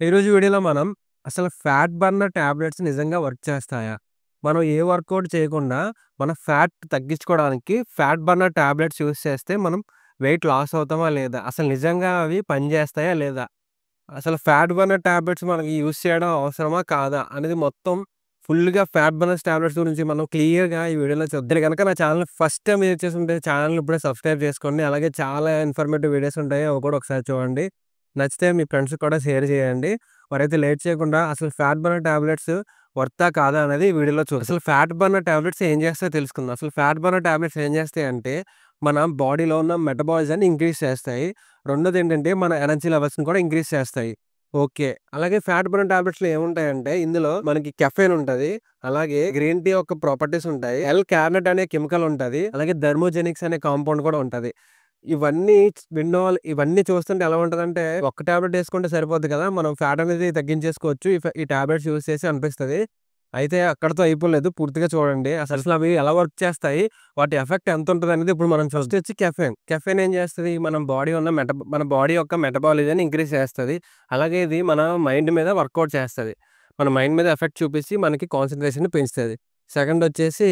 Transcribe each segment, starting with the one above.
ఈరోజు వీడియోలో మనం అసలు ఫ్యాట్ బర్నర్ టాబ్లెట్స్ నిజంగా వర్క్ చేస్తాయా? మనం ఏ వర్కౌట్ చేయకుండా మన ఫ్యాట్ తగ్గించుకోవడానికి ఫ్యాట్ బర్నర్ టాబ్లెట్స్ యూజ్ చేస్తే మనం వెయిట్ లాస్ అవుతామా లేదా? అసలు నిజంగా అవి పనిచేస్తాయా లేదా? అసలు ఫ్యాట్ బర్నర్ టాబ్లెట్స్ మనకి యూజ్ చేయడం అవసరమా? కాదా? అనేది మొత్తం ఫుల్‌గా ఫ్యాట్ బర్నర్స్ టాబ్లెట్స్ గురించి మనం క్లియర్‌గా ఈ వీడియోలో చూద్దాం. మీరు గనక నా ఛానెల్ ఫస్ట్ టైమ్ విజిట్ చేసుంటే ఛానెల్‌ని ఇప్పుడే సబ్స్క్రైబ్ చేసుకోండి. అలాగే చాలా ఇన్ఫర్మేటివ్ వీడియోస్ ఉంటాయి. అవి కూడా ఒకసారి చూడండి. నచ్చితే మీ ఫ్రెండ్స్‌కి కూడా షేర్ చేయండి. మరైతే లేట్ చేయకుండా అసలు ఫ్యాట్ బర్నర్ టాబ్లెట్స్ వర్తా? కాదా? అనేది ఈ వీడియోలో చూద్దాం. అసలు ఫ్యాట్ బర్నర్ టాబ్లెట్స్ ఏం చేస్తాయో తెలుసుకుందాం. అసలు ఫ్యాట్ బర్నర్ టాబ్లెట్స్ ఏం చేస్తాయంటే మన బాడీలో ఉన్న మెటబాలిజాన్ని ఇంక్రీజ్ చేస్తాయి. రెండోదేంటంటే మన ఎనర్జీ లెవెల్స్‌ని కూడా ఇంక్రీజ్ చేస్తాయి. ఓకే. అలాగే ఫ్యాట్ బర్నర్ టాబ్లెట్స్‌లో ఏముంటాయంటే ఇందులో మనకి కెఫెయిన్ ఉంటది. అలాగే గ్రీన్ టీ యొక్క ప్రాపర్టీస్ ఉంటాయి. ఎల్ కార్నెట్ అనే కెమికల్ ఉంటది. అలాగే థర్మోజెనిక్స్ అనే కాంపౌండ్ కూడా ఉంటది. ఇవన్నీ ఇవన్నీ చూస్తుంటే ఎలా ఉంటదంటే ఒక్క టాబ్లెట్ యేసుకుంటే సరిపోద్ది కదా! మనం ఫ్యాట్ అనేది తగ్గించేసుకోవచ్చు. ఈ టాబ్లెట్స్ యూజ్ చేసి అనిపిస్తది. అయితే అక్కడితో అయిపోలేదు. పూర్తిగా చూడండి. అసలు అవి ఎలా వర్క్ చేస్తాయి? వాటి ఎఫెక్ట్ ఎంతుంటదనేది ఇప్పుడు మనం ఫస్ట్ వచ్చి కెఫెయిన్. కెఫెయిన్ ఏం చేస్తది? మన బాడీ యొక్క మెటబాలిజాన్ని ఇంక్రీజ్ చేస్తది. అలాగే ఇది మన మైండ్ మీద వర్కౌట్ చేస్తది. మన మైండ్ మీద ఎఫెక్ట్ చూపించి మనకి కాన్సంట్రేషన్‌ని పెంచుతది. సెకండ్ వచ్చేసి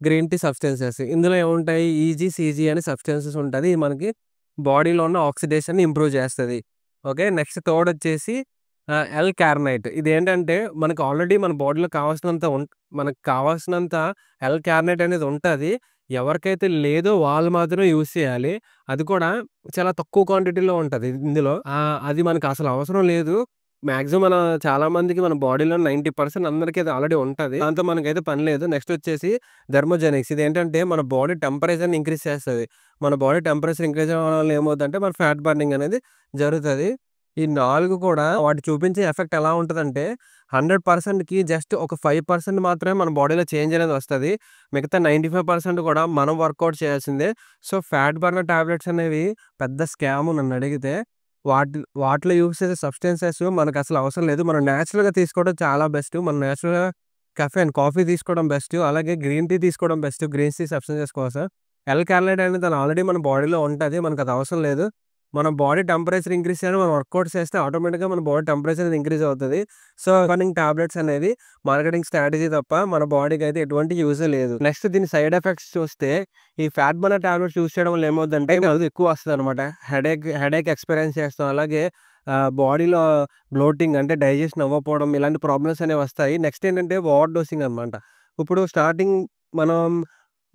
గ్రీన్ టీ సబ్స్టెన్సెస్. ఇందులో ఏముంటాయి? ఈజీ, సీజీ అనే సబ్స్టెన్సెస్ ఉంటది. ఇది మనకి బాడీలో ఉన్న ఆక్సిడేషన్‌ని ఇంప్రూవ్ చేస్తది. ఓకే. నెక్స్ట్ థర్డ్ వచ్చేసి ఎల్ కార్నైట్. ఇదేంటంటే మనకు ఆల్రెడీ మన బాడీలో మనకు కావాల్సినంత ఎల్ కార్నైట్ అనేది ఉంటది. ఎవరికైతే లేదో వాళ్ళు మాత్రమే యూజ్ చేయాలి. అది కూడా చాలా తక్కువ క్వాంటిటీలో ఉంటది ఇందులో. అది మనకు అసలు అవసరం లేదు. మాక్సిమం చాలా మందికి మన బాడీలో 90% అందరికి అది ఆల్రెడీ ఉంటది. దాంతో మనకైతే పని లేదు. నెక్స్ట్ వచ్చేసి థర్మోజెనిక్స్. ఇదేంటంటే మన బాడీ టెంపరేచర్‌ని ఇంక్రీజ్ చేస్తది. మన బాడీ టెంపరేచర్ ఇంక్రీజ్ అవ్వడం వల్ల ఏమవుద్దంటే మన ఫ్యాట్ బర్నింగ్ అనేది జరుగుతది. ఈ 4 కూడా వాటి చూపించే ఎఫెక్ట్ ఎలా ఉంటదంటే 100%కి జస్ట్ ఒక 5% మాత్రమే మన బాడీలో చేంజ్ అనేది వస్తది. మిగతా 95% కూడా మనం వర్కౌట్ చేయాల్సిందే. సో, ఫ్యాట్ బర్నర్ టాబ్లెట్స్ అనేవి పెద్ద స్కామ్ నన్నడిగితే. వాటిలో యూజ్ చేసే సబ్స్టెన్సెస్ మనకసలు అవసరం లేదు. మనం నేచురల్‌గా తీసుకోవడం చాలా బెస్ట్. మనం నేచురల్‌గా కాఫీ తీసుకోవడం బెస్ట్. అలాగే గ్రీన్ టీ తీసుకోవడం బెస్ట్. గ్రీన్ టీ సబ్స్టెన్సెస్ కోసం. ఎల్ కార్నైట్ అనేది ఆల్రెడీ మన బాడీలో ఉంటది. మనకది అవసరం లేదు. మన బాడీ టెంపరేచర్ ఇంక్రీజ్ చేయాలని మనం వర్కౌట్స్ చేస్తే ఆటోమేటిక్‌గా మన బాడీ టెంపరేచర్ అనేది ఇంక్రీజ్ అవుతది. సో, బర్నింగ్ టాబ్లెట్స్ అనేది మార్కెటింగ్ స్ట్రాటజీ తప్ప మన బాడీకైతే ఎటువంటి యూజే లేదు. నెక్స్ట్ దీని సైడ్ ఎఫెక్ట్స్ చూస్తే ఈ ఫ్యాట్ బర్నర్ టాబ్లెట్స్ యూజ్ చేయడం వల్ల ఏమవుద్దంటే అది ఎక్కువ వస్తదనమాట. హెడేక్ ఎక్స్‌పీరియన్స్ చేస్తాం. అలాగే బాడీలో బ్లోటింగ్ అంటే డైజెషన్ అవ్వకపోవడం ఇలాంటి ప్రాబ్లమ్స్ అనేవి వస్తాయి. నెక్స్ట్ ఏంటంటే ఓవర్ డోసింగ్ అనమాట. ఇప్పుడు స్టార్టింగ్ మనం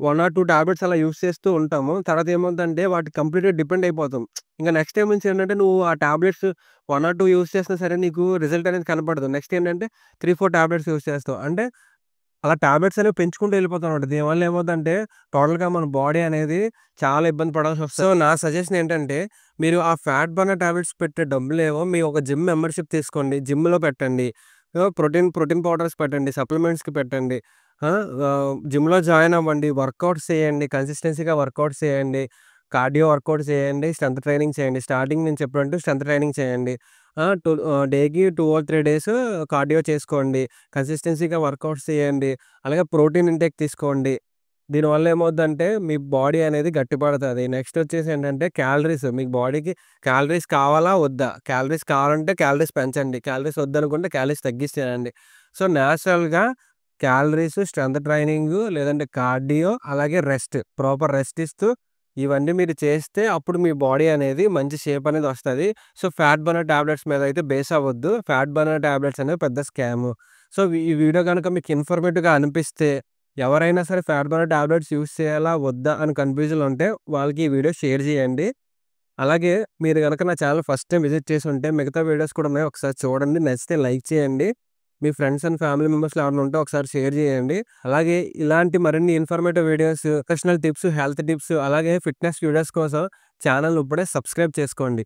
1 ఆర్ 2 టాబ్లెట్స్ అలా యూజ్ చేస్తూ ఉంటాము. తర్వాత ఏమవుద్దంటే వాటికి కంప్లీట్‌గా డిపెండ్ అయిపోతాం. ఇంక నెక్స్ట్ టైమ్ నుంచి ఏంటంటే నువ్వు ఆ టాబ్లెట్స్ 1 ఆర్ 2 యూజ్ చేసినా సరే నీకు రిజల్ట్ అనేది కనపడదు. నెక్స్ట్ ఏంటంటే 3, 4 టాబ్లెట్స్ యూజ్ చేస్తావు. అంటే అలా టాబ్లెట్స్ అనేవి పెంచుకుంటూ వెళ్ళిపోతామన్నమాట. దీనివల్ల ఏమవుద్దంటే టోటల్‌గా మన బాడీ అనేది చాలా ఇబ్బంది పడాల్సొస్తది. సో, నా సజెషన్ ఏంటంటే మీరు ఆ ఫ్యాట్ బర్నర్ టాబ్లెట్స్ పెట్టే డబ్బులేమో మీ ఒక జిమ్ మెంబర్‌షిప్ తీసుకోండి. జిమ్‌లో పెట్టండి. ప్రోటీన్ పౌడర్స్ పెట్టండి. సప్లిమెంట్స్‌కి పెట్టండి. ఆ! జిమ్‌లో జాయిన్ అవ్వండి. వర్కౌట్స్ చేయండి. కన్సిస్టెన్సీగా వర్కౌట్స్ చేయండి. కార్డియో వర్కౌట్స్ చేయండి. స్ట్రెంత్ ట్రైనింగ్ చేయండి. స్టార్టింగ్ నేను చెప్పినట్టు స్ట్రెంత్ ట్రైనింగ్ చేయండి. డేకి 2 ఆర్ 3 డేస్ కార్డియో చేసుకోండి. కన్సిస్టెన్సీగా వర్కౌట్స్ చేయండి. అలాగే ప్రోటీన్ ఇంటేక్ తీసుకోండి. దీనివల్ల ఏమవుద్దంటే మీ బాడీ అనేది గట్టిపడతది. నెక్స్ట్ వచ్చేసి ఏంటంటే క్యాలరీస్ మీకు బాడీకి క్యాలరీస్ కావాలా? వద్దా? క్యాలరీస్ కావాలంటే క్యాలరీస్ పెంచండి. క్యాలరీస్ వద్దనుకుంటే క్యాలరీస్ తగ్గిచ్చేయండి. సో, నేచురల్‌గా క్యాలరీస్, స్ట్రెంత్ ట్రైనింగు లేదంటే కార్డియో అలాగే ప్రాపర్ రెస్ట్ ఇస్తూ ఇవన్నీ మీరు చేస్తే అప్పుడు మీ బాడీ అనేది మంచి షేప్ అనేది వస్తది. సో, ఫ్యాట్ బర్నర్ టాబ్లెట్స్ మీద అయితే బేస్ అవ్వద్దు. ఫ్యాట్ బర్నర్ టాబ్లెట్స్ అనేవి పెద్ద స్కాము. సో, ఈ వీడియో గనుక మీకు ఇన్ఫర్మేటివ్‌గా అనిపిస్తే ఎవరైనా సరే ఫ్యాట్ బర్నర్ టాబ్లెట్స్ యూజ్ చేయాలా? వద్దా? అని కన్‌ఫ్యూజన్‌లో ఉంటే వాళ్ళకి ఈ వీడియో షేర్ చేయండి. అలాగే మీరు గనక నా ఛానెల్ ఫస్ట్ టైమ్ విజిట్ చేసుంటే మిగతా వీడియోస్ కూడా ఉన్నాయి. ఒకసారి చూడండి. నచ్చితే లైక్ చేయండి. మీ ఫ్రెండ్స్ అండ్ ఫ్యామిలీ మెంబర్స్‌లో ఎవరైనా ఉంటే ఒకసారి షేర్ చేయండి. అలాగే ఇలాంటి మరిన్ని informative videos, professional tips, health tips అలాగే ఫిట్‌నెస్ వీడియోస్ కోసం ఛానెల్‌ని ఇప్పుడే సబ్స్క్రైబ్ చేసుకోండి.